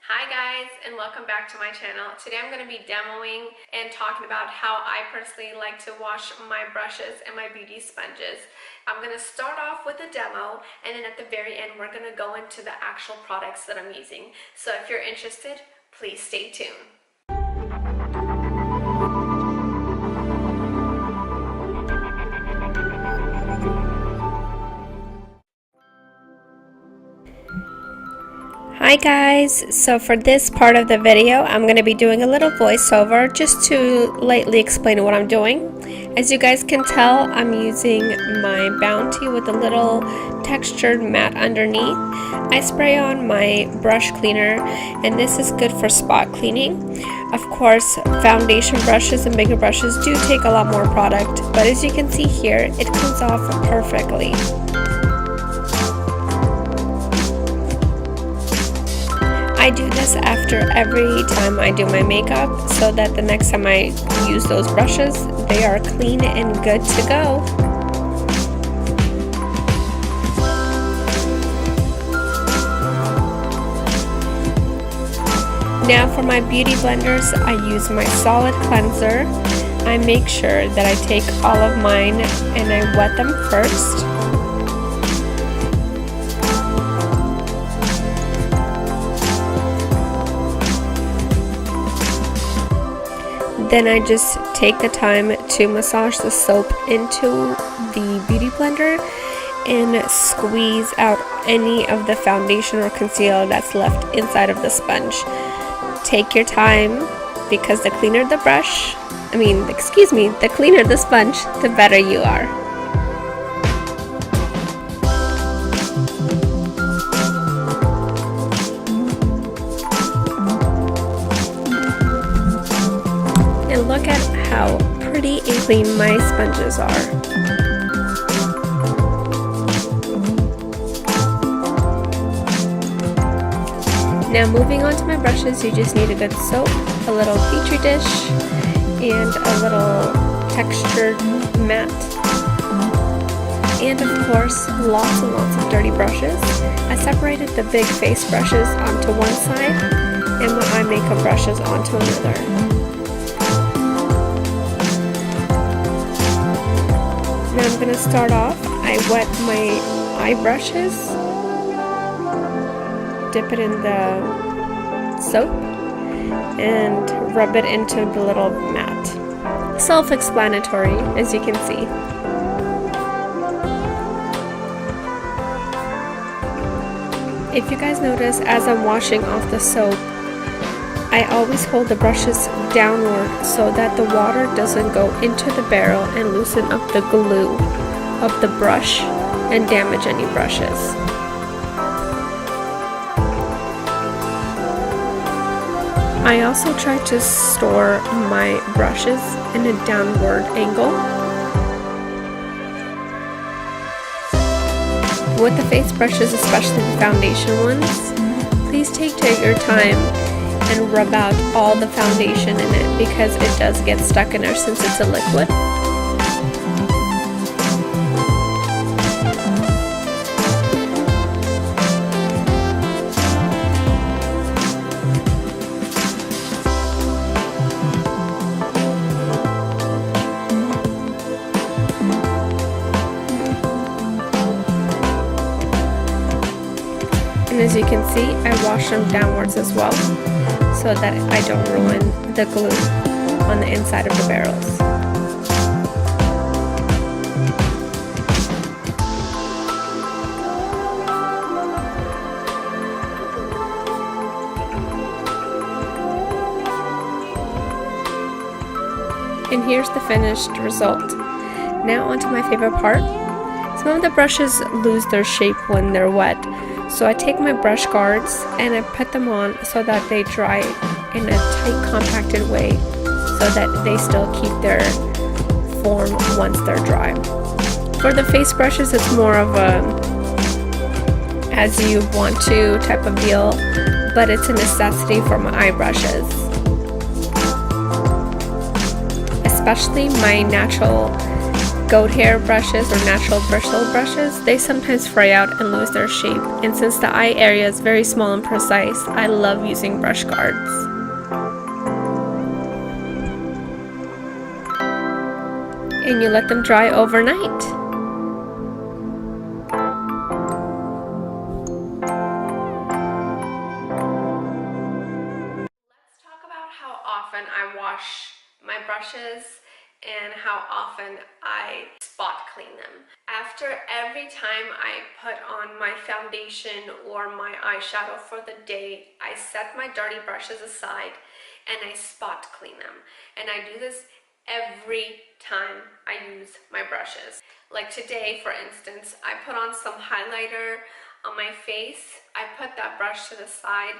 Hi guys, and welcome back to my channel. Today I'm going to be demoing and talking about how I personally like to wash my brushes and my beauty sponges. I'm going to start off with a demo, and then at the very end we're going to go into the actual products that I'm using. So if you're interested, please stay tuned. Hi guys, so for this part of the video I'm going to be doing a little voiceover just to lightly explain what I'm doing. As you guys can tell, I'm using my Bounty with a little textured mat underneath. I spray on my brush cleaner, and this is good for spot cleaning. Of course, foundation brushes and bigger brushes do take a lot more product, but as you can see here, it comes off perfectly. I do this after every time I do my makeup so that the next time I use those brushes, they are clean and good to go. Now for my beauty blenders, I use my solid cleanser. I make sure that I take all of mine and I wet them first. Then I just take the time to massage the soap into the beauty blender and squeeze out any of the foundation or concealer that's left inside of the sponge. Take your time, because the cleaner the cleaner the sponge, the better you are. And look at how pretty and clean my sponges are. Now moving on to my brushes, you just need a good soap, a little petri dish, and a little textured mat. And of course, lots and lots of dirty brushes. I separated the big face brushes onto one side and my eye makeup brushes onto another. Now I'm going to start off, I wet my eye brushes, dip it in the soap, and rub it into the little mat. Self-explanatory, as you can see. If you guys notice, as I'm washing off the soap, I always hold the brushes downward so that the water doesn't go into the barrel and loosen up the glue of the brush and damage any brushes. I also try to store my brushes in a downward angle. With the face brushes, especially the foundation ones, please take your time and rub out all the foundation in it, because it does get stuck in there since it's a liquid. And as you can see, I wash them downwards as well, so that I don't ruin the glue on the inside of the barrels. And here's the finished result. Now onto my favorite part. Some of the brushes lose their shape when they're wet, so I take my brush guards and I put them on so that they dry in a tight, compacted way, so that they still keep their form once they're dry. For the face brushes, it's more of a as you want to type of deal, but it's a necessity for my eye brushes. Especially my natural goat hair brushes or natural bristle brushes, they sometimes fray out and lose their shape, and since the eye area is very small and precise, I love using brush guards. And you let them dry overnight. Let's talk about how often I wash my brushes and how often I spot clean them. After every time I put on my foundation or my eyeshadow for the day, I set my dirty brushes aside and I spot clean them. And I do this every time I use my brushes. Like today, for instance, I put on some highlighter on my face. I put that brush to the side,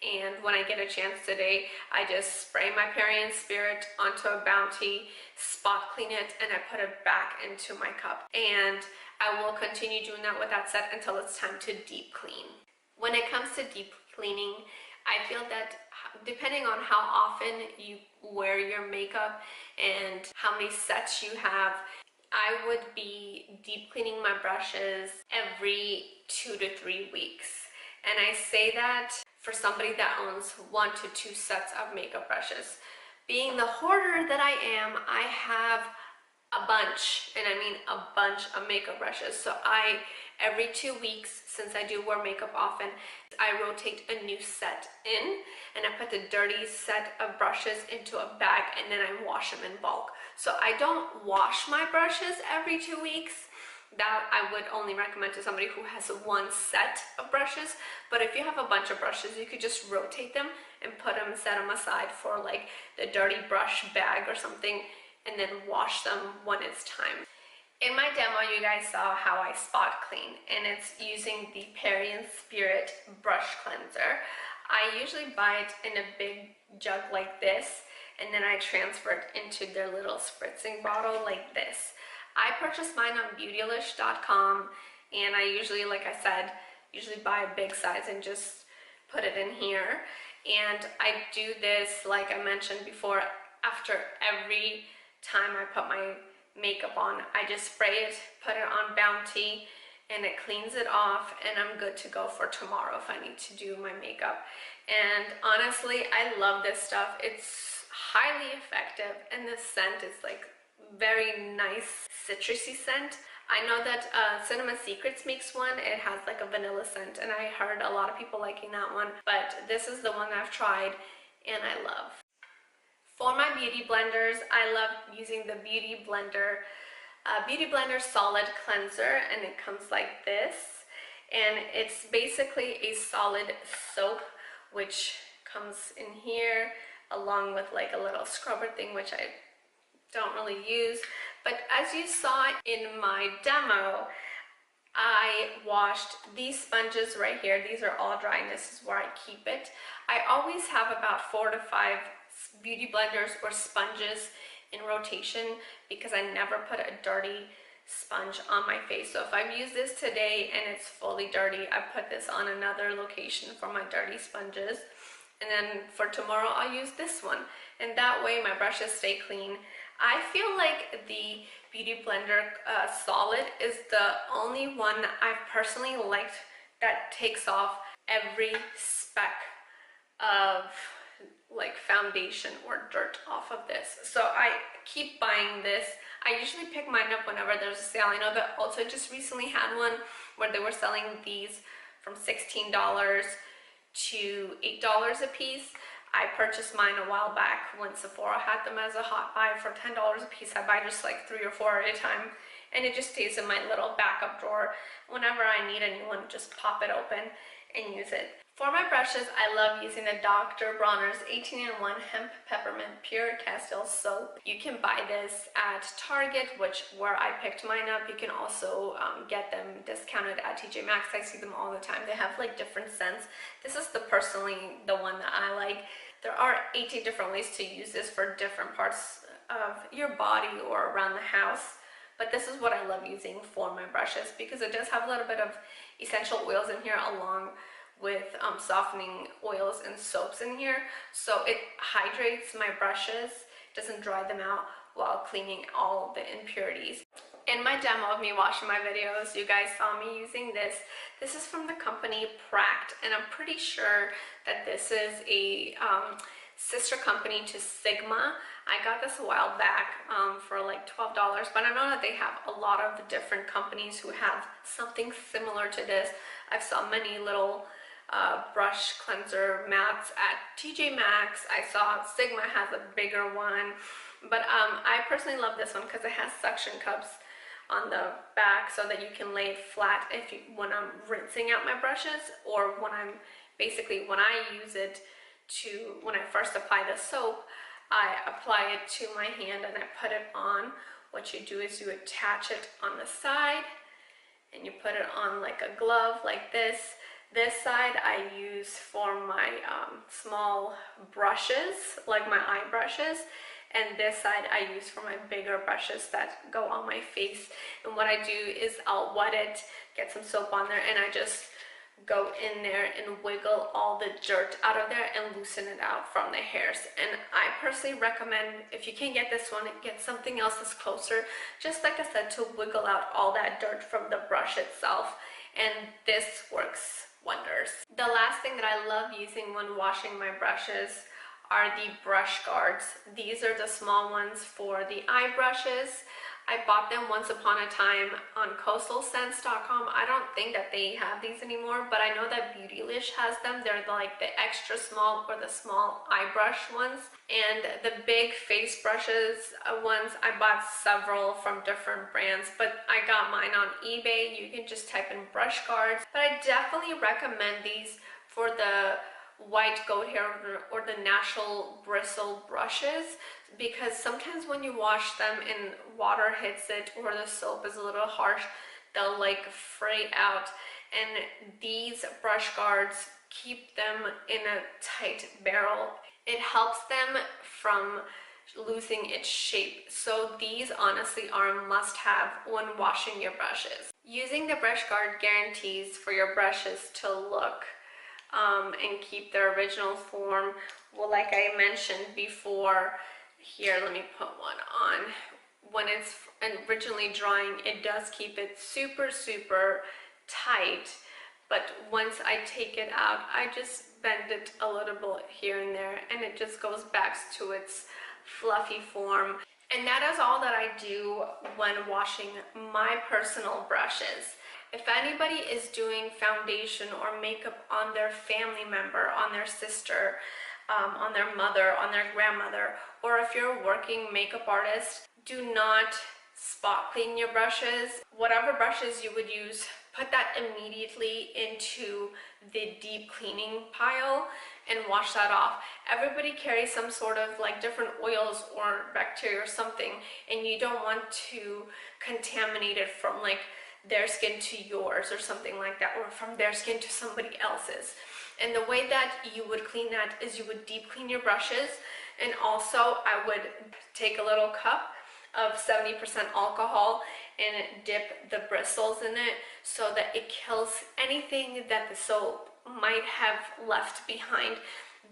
and when I get a chance today, I just spray my Perrier Spirit onto a Bounty, spot clean it, and I put it back into my cup. And I will continue doing that with that set until it's time to deep clean. When it comes to deep cleaning, I feel that depending on how often you wear your makeup and how many sets you have, I would be deep cleaning my brushes every 2 to 3 weeks. And I say that for somebody that owns 1 to 2 sets of makeup brushes. Being the hoarder that I am, I have a bunch, and I mean a bunch of makeup brushes. So every 2 weeks, since I do wear makeup often, I rotate a new set in, and I put the dirty set of brushes into a bag, and then I wash them in bulk. So I don't wash my brushes every 2 weeks. That I would only recommend to somebody who has 1 set of brushes. But if you have a bunch of brushes, you could just rotate them and set them aside for like the dirty brush bag or something, and then wash them when it's time. In my demo, you guys saw how I spot clean, and it's using the Perrier Spirit brush cleanser. I usually buy it in a big jug like this, and then I transfer it into their little spritzing bottle like this. I purchased mine on Beautylish.com, and I usually, like I said, buy a big size and just put it in here. And I do this, like I mentioned before, after every time I put my makeup on. I just spray it, put it on Bounty, and it cleans it off, and I'm good to go for tomorrow if I need to do my makeup. And honestly, I love this stuff. It's highly effective, and the scent is like very nice citrusy scent. I know that Cinnamon Secrets makes one. It has like a vanilla scent, and I heard a lot of people liking that one, but this is the one I've tried and I love. For my beauty blenders, I love using the Beauty Blender Solid Cleanser, and it comes like this, and it's basically a solid soap which comes in here along with like a little scrubber thing, which I don't really use. But as you saw in my demo, I washed these sponges right here. These are all dry, and this is where I keep it. I always have about 4 to 5 beauty blenders or sponges in rotation because I never put a dirty sponge on my face. So if I've used this today and it's fully dirty, I put this on another location for my dirty sponges, and then for tomorrow I'll use this one, and that way my brushes stay clean. I feel like the Beauty Blender Solid is the only one I've personally liked that takes off every speck of like foundation or dirt off of this. So I keep buying this. I usually pick mine up whenever there's a sale. I know that Ulta just recently had one where they were selling these from $16 to $8 a piece. I purchased mine a while back when Sephora had them as a hot buy for $10 a piece. I buy just like 3 or 4 at a time, and it just stays in my little backup drawer. Whenever I need a new one, just pop it open and use it. For my brushes, I love using the Dr. Bronner's 18-in-1 Hemp Peppermint Pure Castile Soap. You can buy this at Target, where I picked mine up. You can also get them discounted at TJ Maxx. I see them all the time. They have like different scents. This is personally the one that I like. There are 18 different ways to use this for different parts of your body or around the house. But this is what I love using for my brushes because it does have a little bit of essential oils in here along with softening oils and soaps in here. So it hydrates my brushes, doesn't dry them out while cleaning all the impurities. in my demo of me washing my videos, you guys saw me using this. This is from the company Pract, and I'm pretty sure that this is a sister company to Sigma. I got this a while back for like $12, but I know that they have a lot of the different companies who have something similar to this. I've saw many little brush cleanser mats at TJ Maxx. I saw Sigma has a bigger one, but I personally love this one because it has suction cups on the back so that you can lay it flat when I'm rinsing out my brushes, or when I use it when I first apply the soap, I apply it to my hand and I put it on. What you do is you attach it on the side and you put it on like a glove like this. This side I use for my small brushes, like my eye brushes, and this side I use for my bigger brushes that go on my face. And what I do is I'll wet it, get some soap on there, and I just go in there and wiggle all the dirt out of there and loosen it out from the hairs. And I personally recommend, if you can't get this one, get something else that's closer, just like I said, to wiggle out all that dirt from the brush itself, and this works wonders. The last thing that I love using when washing my brushes are the brush guards. These are the small ones for the eye brushes. I bought them once upon a time on coastalscents.com. I don't think that they have these anymore, but I know that Beautylish has them. They're like the extra small or the small eye brush ones. And the big face brushes ones, I bought several from different brands, but I got mine on eBay. You can just type in brush guards. But I definitely recommend these for the white goat hair or the natural bristle brushes, because sometimes when you wash them and water hits it or the soap is a little harsh, they'll like fray out. And these brush guards keep them in a tight barrel. It helps them from losing its shape. So these honestly are a must-have when washing your brushes. Using the brush guard guarantees for your brushes to look and keep their original form. Well, like I mentioned before, here, let me put one on. When it's originally drying, it does keep it super, super tight. But once I take it out, I just bend it a little bit here and there, and it just goes back to its fluffy form. And that is all that I do when washing my personal brushes. If anybody is doing foundation or makeup on their family member, on their sister, on their mother, on their grandmother, or if you're a working makeup artist, do not spot clean your brushes. Whatever brushes you would use, put that immediately into the deep cleaning pile and wash that off. Everybody carries some sort of like different oils or bacteria or something, and you don't want to contaminate it from like their skin to yours or something like that, or from their skin to somebody else's. And the way that you would clean that is you would deep clean your brushes, and also I would take a little cup of 70% alcohol and dip the bristles in it so that it kills anything that the soap might have left behind.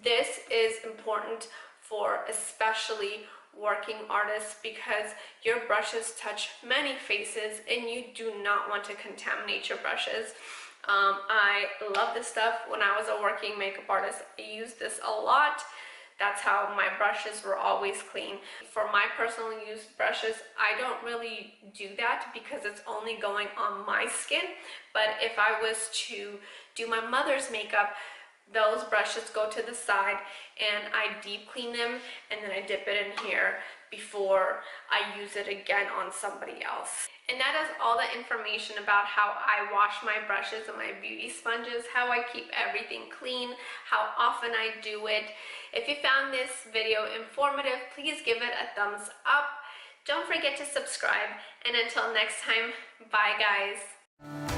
This is important for especially working artists, because your brushes touch many faces and you do not want to contaminate your brushes. I love this stuff. When I was a working makeup artist, I used this a lot. That's how my brushes were always clean. For my personal use brushes, I don't really do that because it's only going on my skin. But if I was to do my mother's makeup, those brushes go to the side and I deep clean them, and then I dip it in here before I use it again on somebody else. And that is all the information about how I wash my brushes and my beauty sponges, how I keep everything clean, how often I do it. If you found this video informative, please give it a thumbs up. Don't forget to subscribe, and until next time, bye guys.